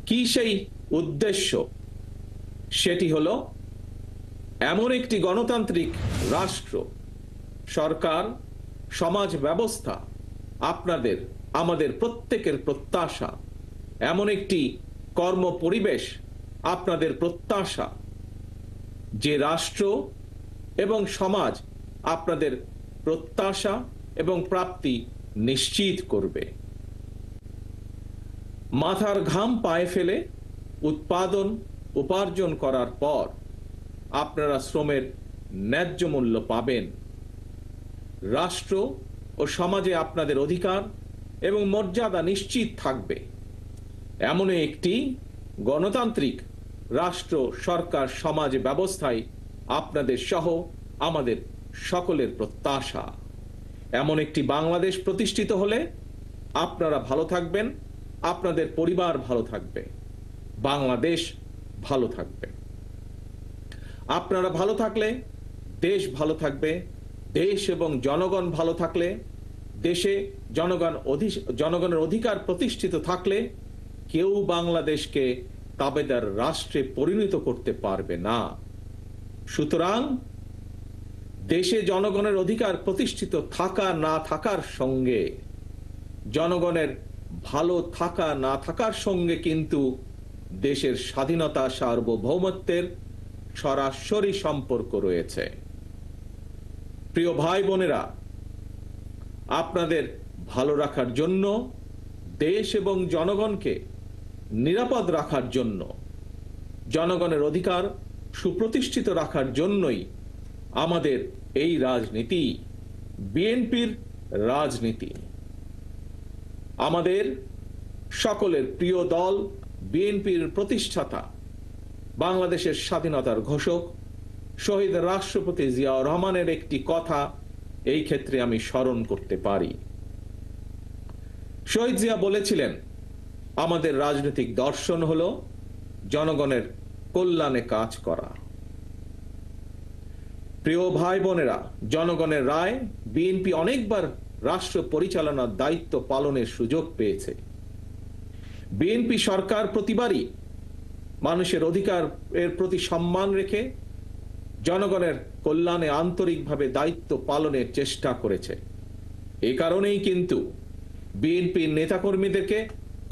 কি সেই উদ্দেশ্য? সেটি হলো এমন একটি গণতান্ত্রিক রাষ্ট্র, সরকার, সমাজ ব্যবস্থা আপনাদের আমাদের প্রত্যেকের প্রত্যাশা, এমন একটি কর্ম পরিবেশ আপনাদের প্রত্যাশা, যে রাষ্ট্র এবং সমাজ আপনাদের প্রত্যাশা এবং প্রাপ্তি নিশ্চিত করবে। মাথার ঘাম পায়ে ফেলে উৎপাদন উপার্জন করার পর আপনারা শ্রমের ন্যায্য মূল্য পাবেন। রাষ্ট্র ও সমাজে আপনাদের অধিকার এবং মর্যাদা নিশ্চিত থাকবে। এমন একটি গণতান্ত্রিক রাষ্ট্র, সরকার, সমাজ ব্যবস্থায় আপনাদের সহ আমাদের সকলের প্রত্যাশা। এমন একটি বাংলাদেশ প্রতিষ্ঠিত হলে আপনারা ভালো থাকবেন, আপনাদের পরিবার ভালো থাকবে, বাংলাদেশ ভালো থাকবে। আপনারা ভালো থাকলে দেশ ভালো থাকবে। দেশ এবং জনগণ ভালো থাকলে, দেশে জনগণের অধিকার প্রতিষ্ঠিত থাকলে কেউ বাংলাদেশকে তাবেদার রাষ্ট্রে পরিণত করতে পারবে না। সুতরাং দেশে জনগণের অধিকার প্রতিষ্ঠিত থাকা না থাকার সঙ্গে, জনগণের ভালো থাকা না থাকার সঙ্গে কিন্তু দেশের স্বাধীনতা, সার্বভৌমত্বের সরাসরি সম্পর্ক রয়েছে। প্রিয় ভাই বোনেরা, আপনাদের ভালো রাখার জন্য, দেশ এবং জনগণকে নিরাপদ রাখার জন্য, জনগণের অধিকার সুপ্রতিষ্ঠিত রাখার জন্যই আমাদের এই রাজনীতি, বিএনপির রাজনীতি। আমাদের সকলের প্রিয় দল বিএনপির প্রতিষ্ঠাতা, বাংলাদেশের স্বাধীনতার ঘোষক শহীদ রাষ্ট্রপতি জিয়াউর রহমানের একটি কথা এই ক্ষেত্রে আমি স্মরণ করতে পারি। শহীদ জিয়া বলেছিলেন, আমাদের রাজনৈতিক দর্শন হলো জনগণের কল্যাণে কাজ করা। প্রিয় ভাই বোনেরা, জনগণের রায় বিএনপি অনেকবার রাষ্ট্র পরিচালনার দায়িত্ব পালনের সুযোগ পেয়েছে। বিএনপি সরকার প্রতিবারই মানুষের অধিকারের প্রতি সম্মান রেখে জনগণের কল্যাণে আন্তরিকভাবে দায়িত্ব পালনের চেষ্টা করেছে। এই কারণেই কিন্তু বিএনপির নেতাকর্মীদেরকে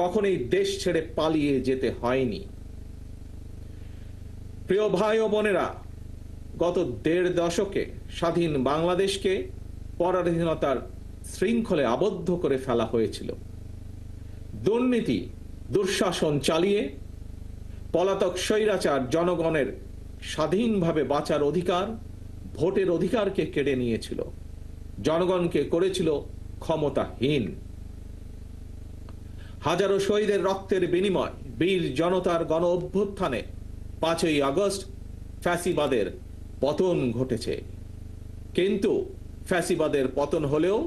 কখনোই দেশ ছেড়ে পালিয়ে যেতে হয়নি। প্রিয় ভাই ও বোনেরা, গত ১.৫ দশকে স্বাধীন বাংলাদেশকে পরাধীনতার শৃঙ্খলে আবদ্ধ করে ফেলা হয়েছিল। দুর্নীতি, দুঃশাসন চালিয়ে পলাতক স্বৈরাচার জনগণের স্বাধীনভাবে বাঁচার অধিকার, ভোটের অধিকারকে কেড়ে নিয়েছিল, জনগণকে করেছিল ক্ষমতাহীন। হাজারো শহীদের রক্তের বিনিময়, বীর জনতার গণ অভ্যুত্থানে ৫ই আগস্ট ফ্যাসিবাদের পতন ঘটেছে। কিন্তু ফ্যাসিবাদের পতন হলেও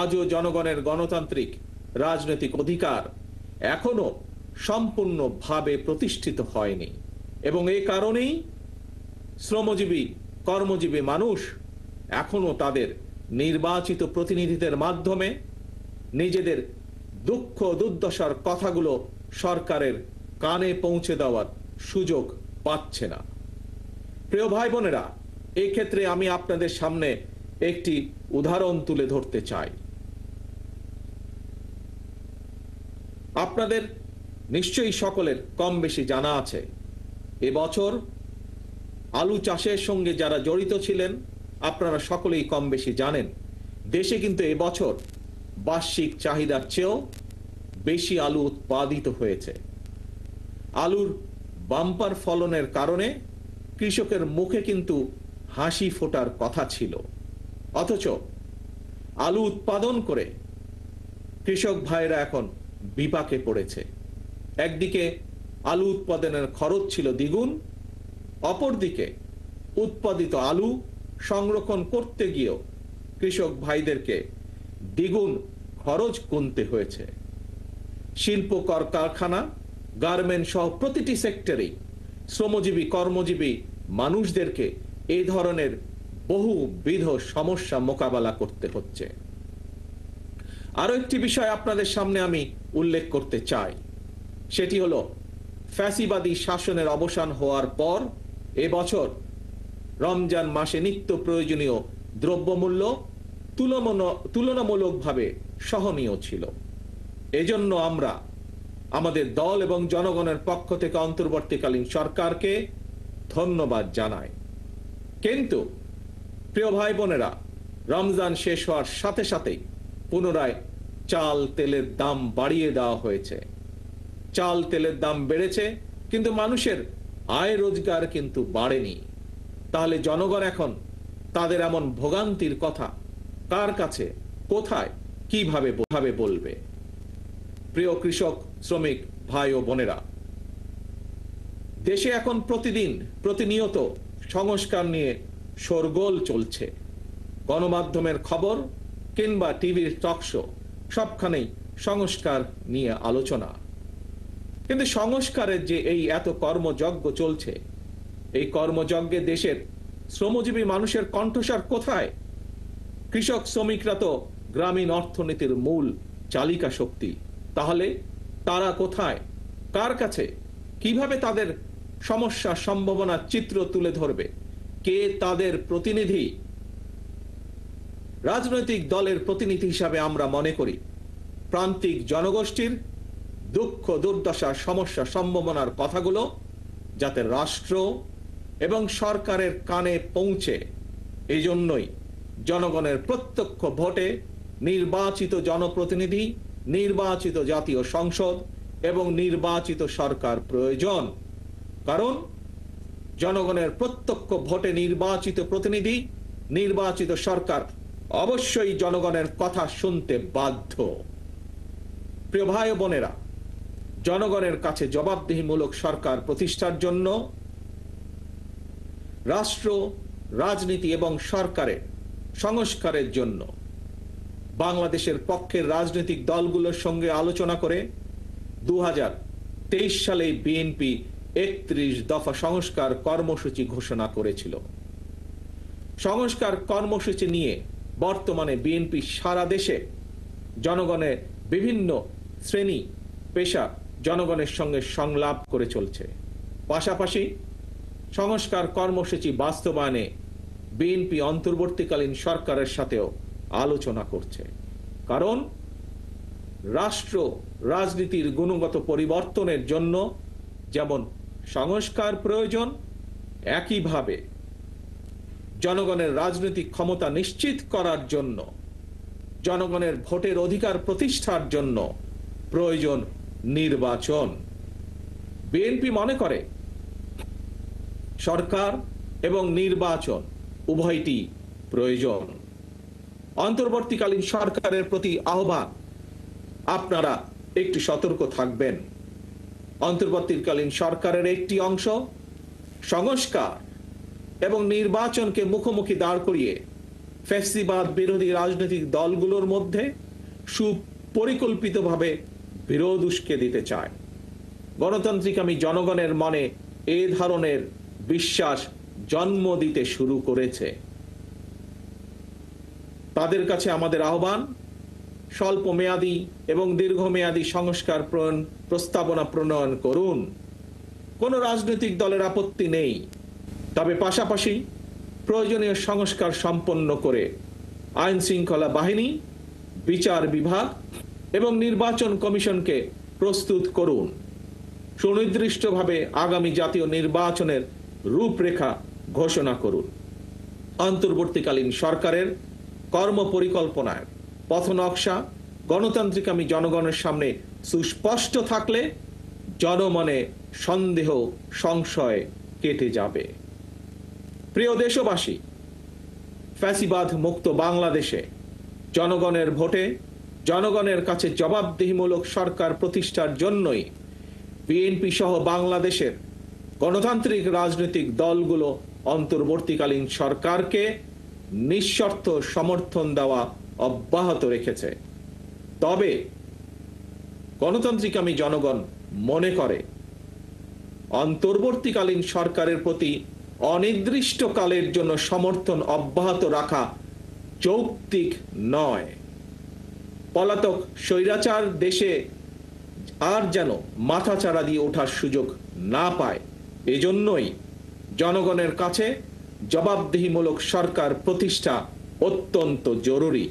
আজও জনগণের গণতান্ত্রিক রাজনৈতিক অধিকার এখনো সম্পূর্ণভাবে প্রতিষ্ঠিত হয়নি, এবং এই কারণেই শ্রমজীবী, কর্মজীবী মানুষ এখনো তাদের নির্বাচিত প্রতিনিধিদের মাধ্যমে নিজেদের দুঃখ দুর্দশার কথাগুলো সরকারের কানে পৌঁছে দেওয়ার সুযোগ পাচ্ছে না। প্রিয় ভাই বোনেরা, এই ক্ষেত্রে আমি আপনাদের সামনে একটি উদাহরণ তুলে ধরতে চাই। আপনাদের নিশ্চয়ই সকলের কম বেশি জানা আছে, এবছর আলু চাষের সঙ্গে যারা জড়িত ছিলেন আপনারা সকলেই কম বেশি জানেন, দেশে কিন্তু এবছর বার্ষিক চাহিদার চেয়েও বেশি আলু উৎপাদিত হয়েছে। আলুর বাম্পার ফলনের কারণে কৃষকের মুখে কিন্তু হাসি ফোটার কথা ছিল, অথচ আলু উৎপাদন করে কৃষক ভাইরা এখন বিপাকে পড়েছে। একদিকে আলু উৎপাদনের খরচ ছিল দ্বিগুণ, অপরদিকে উৎপাদিত আলু সংরক্ষণ করতে গিয়েও কৃষক ভাইদেরকে দ্বিগুণ খরচ গুনতে হয়েছে। শিল্প কারখানা, গার্মেন্ট সহ প্রতিটি সেক্টরেই শ্রমজীবী, কর্মজীবী মানুষদেরকে এই ধরনের বহুবিধ সমস্যা মোকাবেলা করতে হচ্ছে। আরো একটি বিষয় আপনাদের সামনে আমি উল্লেখ করতে চাই। সেটি হলো ফ্যাসিবাদী শাসনের অবসান হওয়ার পর এবছর রমজান মাসে নিত্য প্রয়োজনীয় দ্রব্যমূল্য তুলনামূলকভাবে সহনীয় ছিল। এজন্য আমরা আমাদের দল এবং জনগণের পক্ষ থেকে অন্তর্বর্তীকালীন সরকারকে ধন্যবাদ জানাই। কিন্তু প্রিয় ভাই বোনেরা, রমজান শেষ হওয়ার সাথে সাথেই পুনরায় চাল তেলের দাম বাড়িয়ে দেওয়া হয়েছে। চাল তেলের দাম বেড়েছে, কিন্তু মানুষের আয় রোজগার কিন্তু বাড়েনি। তাহলে জনগণ এখন তাদের এমন ভোগান্তির কথা কার কাছে, কোথায়, কিভাবে বলবে? প্রিয় কৃষক শ্রমিক ভাই ও বোনেরা, দেশে এখন প্রতিনিয়ত সংস্কার নিয়ে শোরগোল চলছে। গণমাধ্যমের খবর কিংবা টিভির টকশো সবখানেই সংস্কার নিয়ে আলোচনা। কিন্তু সংস্কারের যে এই এত কর্মযজ্ঞ চলছে, এই কর্মযজ্ঞে দেশের শ্রমজীবী মানুষের কণ্ঠস্বর কোথায়? কৃষক শ্রমিকরা তো গ্রামীণ অর্থনীতির মূল চালিকা শক্তি। তাহলে তারা কোথায়, কার কাছে, কিভাবে তাদের সমস্যা সম্ভাবনার চিত্র তুলে ধরবে? কে তাদের প্রতিনিধি? রাজনৈতিক দলের প্রতিনিধি হিসাবে আমরা মনে করি প্রান্তিক জনগোষ্ঠীর দুঃখ দুর্দশা সমস্যা সম্ভাবনার কথাগুলো যাতে রাষ্ট্র এবং সরকারের কানে পৌঁছে, এই জন্যই জনগণের প্রত্যক্ষ ভোটে নির্বাচিত জনপ্রতিনিধি, নির্বাচিত জাতীয় সংসদ এবং নির্বাচিত সরকার প্রয়োজন। কারণ জনগণের প্রত্যক্ষ ভোটে নির্বাচিত প্রতিনিধি, নির্বাচিত সরকার অবশ্যই জনগণের কথা শুনতে বাধ্য। প্রিয় ভাই ও বোনেরা, জনগণের কাছে জবাবদিহিমূলক সরকার প্রতিষ্ঠার জন্য রাষ্ট্র, রাজনীতি এবং সরকারের সংস্কারের জন্য বাংলাদেশের পক্ষের রাজনৈতিক দলগুলোর সঙ্গে আলোচনা করে 2023 সালে বিএনপি 31 দফা সংস্কার কর্মসূচি ঘোষণা করেছিল। সংস্কার কর্মসূচি নিয়ে বর্তমানে বিএনপি সারা দেশে জনগণের বিভিন্ন শ্রেণী পেশা জনগণের সঙ্গে সংলাপ করে চলছে। পাশাপাশি সংস্কার কর্মসূচি বাস্তবায়নে বিএনপি অন্তর্বর্তীকালীন সরকারের সাথেও আলোচনা করছে। কারণ রাষ্ট্র রাজনীতির গুণগত পরিবর্তনের জন্য যেমন সংস্কার প্রয়োজন, একইভাবে জনগণের রাজনৈতিক ক্ষমতা নিশ্চিত করার জন্য, জনগণের ভোটের অধিকার প্রতিষ্ঠার জন্য প্রয়োজন নির্বাচন। বিএনপি মনে করে সরকার এবং নির্বাচন উভয়টি প্রয়োজন। অন্তর্বর্তীকালীন সরকারের প্রতি আহ্বান, আপনারা একটু সতর্ক থাকবেন। অন্তর্বর্তীকালীন সরকারের একটি অংশ সংস্কার এবং নির্বাচনকে মুখোমুখি দাঁড় করিয়ে ফ্যাসিবাদ বিরোধী রাজনৈতিক দলগুলোর মধ্যে সুপরিকল্পিতভাবে বিরোধ উস্কে দিতে চায়। গণতান্ত্রিকামী জনগণের মনে এ ধরনের বিশ্বাস জন্ম দিতে শুরু করেছে। তাদের কাছে আমাদের আহ্বান, স্বল্প মেয়াদী এবং দীর্ঘমেয়াদী সংস্কার প্রস্তাবনা প্রণয়ন করুন। কোন রাজনৈতিক দলের আপত্তি নেই, তবে পাশাপাশি প্রয়োজনীয় সংস্কার সম্পন্ন করে আইন শৃঙ্খলা বাহিনী, বিচার বিভাগ এবং নির্বাচন কমিশনকে প্রস্তুত করুন। সুনির্দিষ্টভাবে আগামী জাতীয় নির্বাচনের রূপরেখা ঘোষণা করুন। অন্তর্বর্তীকালীন সরকারের কর্মপরিকল্পনায় পথনকশা গণতান্ত্রিকামী জনগণের সামনে সুস্পষ্ট থাকলে জনমনে সন্দেহ সংশয় কেটে যাবে। প্রিয় দেশবাসী, ফ্যাসিবাদ মুক্ত বাংলাদেশে জনগণের ভোটে জনগণের কাছে জবাবদিহিমূলক সরকার প্রতিষ্ঠার জন্যই বিএনপি সহ বাংলাদেশের গণতান্ত্রিক রাজনৈতিক দলগুলো অন্তর্বর্তীকালীন সরকারকে নিঃশর্ত সমর্থন দেওয়া অব্যাহত রেখেছে। তবে গণতান্ত্রিকামী জনগণ মনে করে অন্তর্বর্তীকালীন সরকারের প্রতি অনির্দিষ্টকালের জন্য সমর্থন অব্যাহত রাখা যৌক্তিক নয়। পলাতক স্বৈরাচার দেশে আর যেন মাথাচাড়া দিয়ে ওঠার সুযোগ না পায়, এজন্যই জনগণের কাছে জবাবদিহিমূলক সরকার প্রতিষ্ঠা অত্যন্ত জরুরি।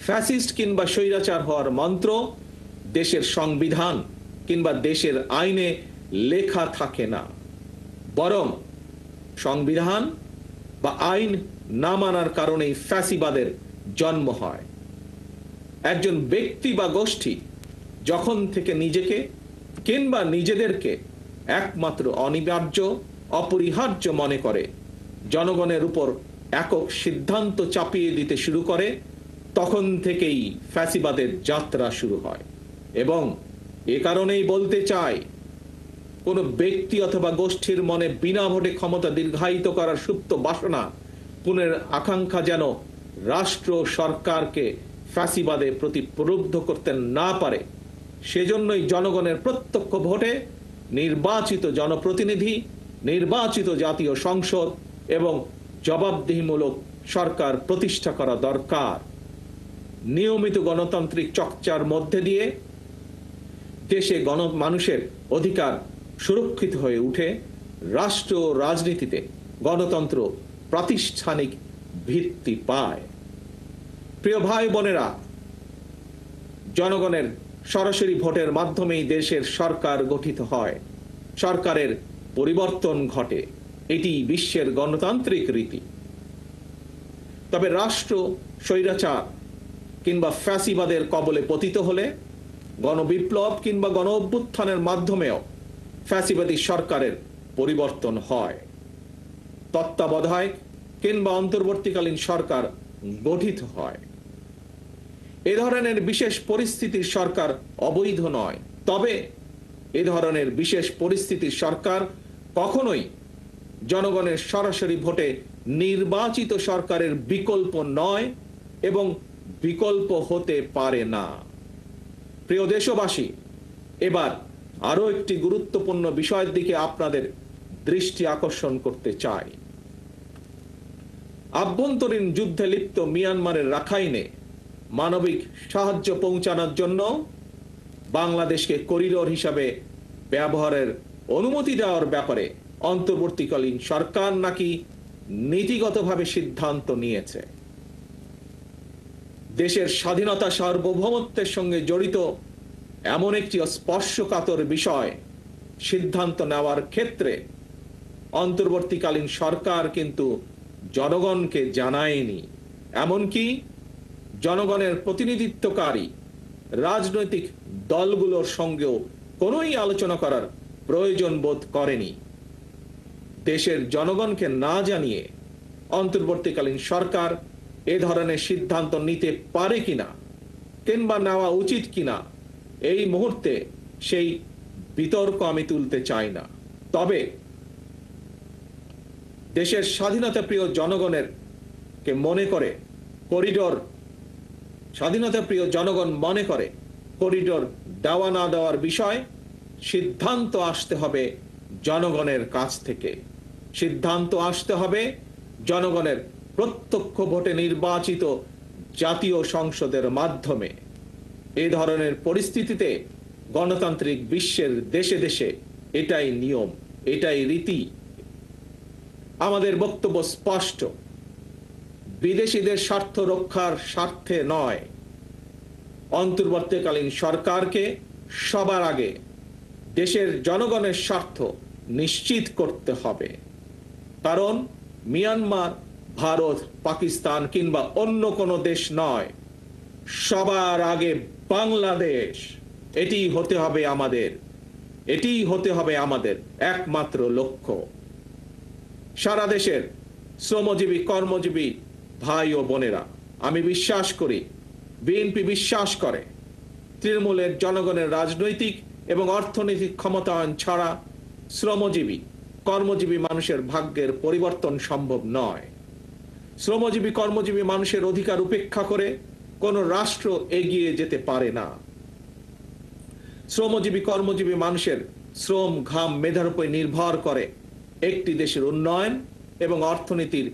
ফ্যাসিস্ট কিংবা স্বৈরাচার হওয়ার মন্ত্র দেশের সংবিধান কিংবা দেশের আইনে লেখা থাকে না, বরং সংবিধান বা আইন না মানার কারণেই ফ্যাসিবাদের জন্ম হয়। একজন ব্যক্তি বা গোষ্ঠী যখন থেকে নিজেকে কিংবা নিজেদেরকে একমাত্র অনিবার্য অপরিহার্য মনে করে, জনগণের উপর একক সিদ্ধান্ত চাপিয়ে দিতে শুরু করে, তখন থেকেই ফ্যাসিবাদের যাত্রা শুরু হয়। এবং এ কারণেই বলতে চাই, কোনো ব্যক্তি অথবা গোষ্ঠীর মনে বিনা ভোটে ক্ষমতা দীর্ঘায়িত করার সুপ্ত বাসনা, পুনের আকাঙ্ক্ষা যেন রাষ্ট্র সরকারকে ফ্যাসিবাদে প্রতিপ্রলুব্ধ করতে না পারে, সেজন্যই জনগণের প্রত্যক্ষ ভোটে নির্বাচিত জনপ্রতিনিধি, নির্বাচিত জাতীয় সংসদ এবং জবাবদিহিমূলক সরকার প্রতিষ্ঠা করা দরকার। নিয়মিত গণতান্ত্রিক চর্চার মধ্যে দিয়ে দেশে মানুষের অধিকার সুরক্ষিত হয়ে উঠে, রাষ্ট্র রাজনীতিতে গণতন্ত্র প্রাতিষ্ঠানিক ভিত্তি পায়। প্রিয় ভাই বোনেরা, জনগণের সরাসরি ভোটের মাধ্যমেই দেশের সরকার গঠিত হয়, সরকারের পরিবর্তন ঘটে, এটি বিশ্বের গণতান্ত্রিক রীতি। তবে রাষ্ট্র স্বৈরাচার কিংবা ফ্যাসিবাদের কবলে পতিত হলে গণবিপ্লব কিংবা গণ অভ্যুত্থানের মাধ্যমেও ফ্যাসিবাদী সরকারের পরিবর্তন হয়, তত্ত্বাবধায়ক কিংবা অন্তর্বর্তীকালীন সরকার গঠিত হয়। এ ধরনের বিশেষ পরিস্থিতির সরকার অবৈধ নয়, তবে এ ধরনের বিশেষ পরিস্থিতির সরকার কখনোই জনগণের সরাসরি ভোটে নির্বাচিত সরকারের বিকল্প নয় এবং বিকল্প হতে পারে না। প্রিয় দেশবাসী, এবার আরো একটি গুরুত্বপূর্ণ বিষয়ের দিকে আপনাদের দৃষ্টি আকর্ষণ করতে চাই। আভ্যন্তরীণ যুদ্ধে লিপ্ত মিয়ানমারের রাখাইনে মানবিক সাহায্য পৌঁছানোর জন্য বাংলাদেশকে করিডোর হিসাবে ব্যবহারের অনুমতি দেওয়ার ব্যাপারে অন্তর্বর্তীকালীন সরকার নাকি নীতিগতভাবে সিদ্ধান্ত নিয়েছে। দেশের স্বাধীনতা সার্বভৌমত্বের সঙ্গে জড়িত এমন একটি স্পর্শকাতর বিষয় সিদ্ধান্ত নেওয়ার ক্ষেত্রে অন্তর্বর্তীকালীন সরকার কিন্তু জনগণকে জানায়নি, এমনকি জনগণের প্রতিনিধিত্বকারী রাজনৈতিক দলগুলোর সঙ্গেও কোনোই আলোচনা করার প্রয়োজন বোধ করেনি। দেশের জনগণকে না জানিয়ে অন্তর্বর্তীকালীন সরকার এ ধরনের সিদ্ধান্ত নিতে পারে কিনা কিংবা নেওয়া উচিত কিনা, এই মুহূর্তে সেই বিতর্ক আমি তুলতে চাই না। তবে দেশের স্বাধীনতা প্রিয় জনগণের কে মনে করে করিডোর, স্বাধীনতা প্রিয় জনগণ মনে করে করিডোর দেওয়া না দেওয়ার বিষয় সিদ্ধান্ত আসতে হবে জনগণের কাছ থেকে, সিদ্ধান্ত আসতে হবে জনগণের প্রত্যক্ষ ভোটে নির্বাচিত জাতীয় সংসদের মাধ্যমে। এই ধরনের পরিস্থিতিতে গণতান্ত্রিক বিশ্বের দেশে দেশে এটাই নিয়ম, এটাই রীতি। আমাদের বক্তব্য স্পষ্ট, বিদেশিদের স্বার্থ রক্ষার স্বার্থে নয়, অন্তর্বর্তীকালীন সরকারকে সবার আগে দেশের জনগণের স্বার্থ নিশ্চিত করতে হবে। কারণ মিয়ানমার, ভারত, পাকিস্তান কিংবা অন্য কোনো দেশ নয়, সবার আগে বাংলাদেশ। এটি হতে হবে আমাদের, এটিই হতে হবে আমাদের একমাত্র লক্ষ্য। সারা দেশের শ্রমজীবী কর্মজীবী ভাই ও বোনেরা, আমি বিশ্বাস করি, বিএনপি বিশ্বাস করে, তৃণমূলের জনগণের রাজনৈতিক এবং অর্থনৈতিক ক্ষমতায়ন ছাড়া শ্রমজীবী কর্মজীবী মানুষের ভাগ্যের পরিবর্তন সম্ভব নয়। শ্রমজীবী কর্মজীবী মানুষের অধিকার উপেক্ষা করে কোনো রাষ্ট্র এগিয়ে যেতে পারে না। শ্রমজীবী কর্মজীবী মানুষের শ্রম, ঘাম, মেধার উপর নির্ভর করে একটি দেশের উন্নয়ন এবং অর্থনীতির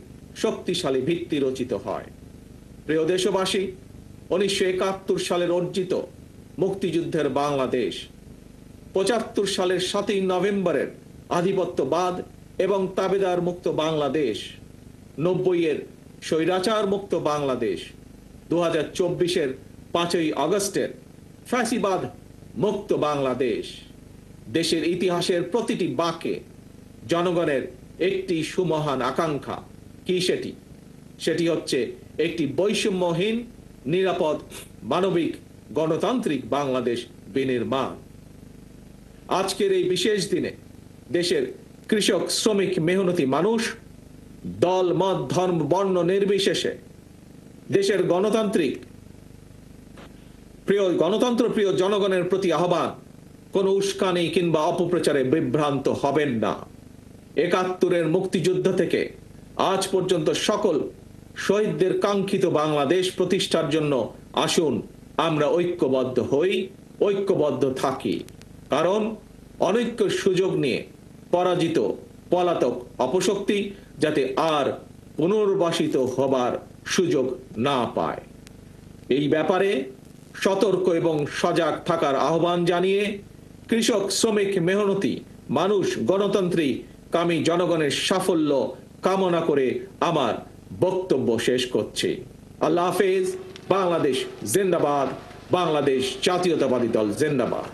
শক্তিশালী ভিত্তি রচিত হয়। প্রিয় দেশবাসী, 1971 সালের অর্জিত মুক্তিযুদ্ধের বাংলাদেশ, ৭৫ সালের ৭ই নভেম্বরের আধিপত্যবাদ এবং তাবেদার মুক্ত বাংলাদেশ, ৯০-এর স্বৈরাচার মুক্ত বাংলাদেশ, ২০২৪-এর ৫ই আগস্টের ফ্যাসিবাদ মুক্ত বাংলাদেশ। দেশের ইতিহাসের প্রতিটি বাঁকে জনগণের একটি সুমহান আকাঙ্ক্ষা। কি সেটি? সেটি হচ্ছে একটি বৈষম্যহীন, নিরাপদ, মানবিক, গণতান্ত্রিক বাংলাদেশ বিনির্মাণ। আজকের এই বিশেষ দিনে দেশের কৃষক, শ্রমিক, মেহনতি মানুষ দল, মত, ধর্ম, বর্ণ নির্বিশেষে দেশের গণতন্ত্র প্রিয় জনগণের প্রতি আহ্বান, কোনো উস্কানি কিংবা অপপ্রচারে বিভ্রান্ত হবেন না। ৭১-এর মুক্তিযুদ্ধ থেকে আজ পর্যন্ত সকল শহীদদের কাঙ্ক্ষিত বাংলাদেশ প্রতিষ্ঠার জন্য আসুন আমরা ঐক্যবদ্ধ হই, ঐক্যবদ্ধ থাকি। কারণ অনৈক্যের সুযোগ নিয়ে পরাজিত পলাতক অপশক্তি যাতে আর পুনর্বাসিত হবার সুযোগ না পায়, এই ব্যাপারে সতর্ক এবং সজাগ থাকার আহ্বান জানিয়ে কৃষক, শ্রমিক, মেহনতি মানুষ, গণতন্ত্রী কামী জনগণের সাফল্য কামনা করে আমার বক্তব্য শেষ করছি। আল্লাহ হাফেজ। বাংলাদেশ জিন্দাবাদ। বাংলাদেশ জাতীয়তাবাদী দল জিন্দাবাদ।